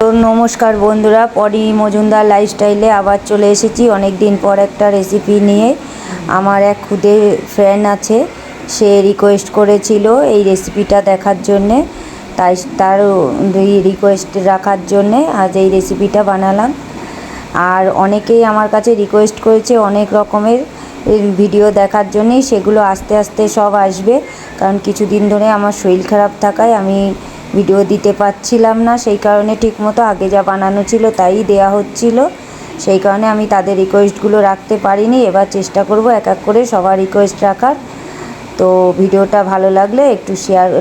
তো নমস্কার বন্ধুরা, পরি মজুমদার লাইফস্টাইলে আবার চলে এসেছি অনেক দিন পর একটা রেসিপি নিয়ে। আমার এক খুদে ফ্রেন্ড আছে, সে রিকোয়েস্ট করেছিল এই রেসিপিটা দেখার জন্যে, তাই তার রিকোয়েস্ট রাখার জন্যে আজ এই রেসিপিটা বানালাম। আর অনেকেই আমার কাছে রিকোয়েস্ট করেছে অনেক রকমের ভিডিও দেখার জন্যেই, সেগুলো আস্তে আস্তে সব আসবে। কারণ কিছুদিন ধরে আমার শরীর খারাপ থাকায় আমি ভিডিও দিতে পারছিলাম না, সেই কারণে ঠিকমতো আগে যা বানানো ছিল তাই দেয়া হচ্ছিল, সেই কারণে আমি তাদের রিকোয়েস্টগুলো রাখতে পারিনি। এবার চেষ্টা করব এক এক করে সবার রিকোয়েস্ট রাখার। তো ভিডিওটা ভালো লাগলে একটু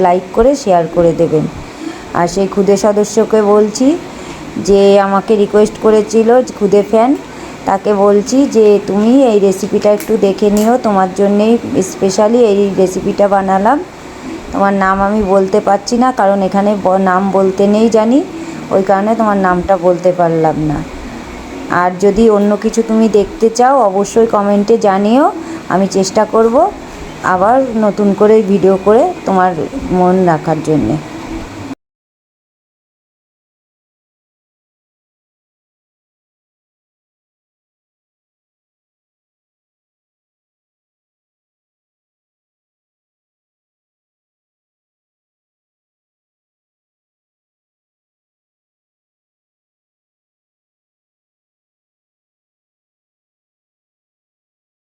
লাইক করে শেয়ার করে দেবেন। আর সেই খুদে সদস্যকে বলছি যে আমাকে রিকোয়েস্ট করেছিল, খুদে ফ্যান, তাকে বলছি যে তুমি এই রেসিপিটা একটু দেখে নিও, তোমার জন্যেই স্পেশালি এই রেসিপিটা বানালাম। তোমার নাম আমি বলতে পারছি না, কারণ এখানে নাম বলতে নেই জানি, ওই কারণে তোমার নামটা বলতে পারলাম না। আর যদি অন্য কিছু তুমি দেখতে চাও অবশ্যই কমেন্টে জানিও, আমি চেষ্টা করব আবার নতুন করে ভিডিও করে তোমার মন রাখার জন্যে।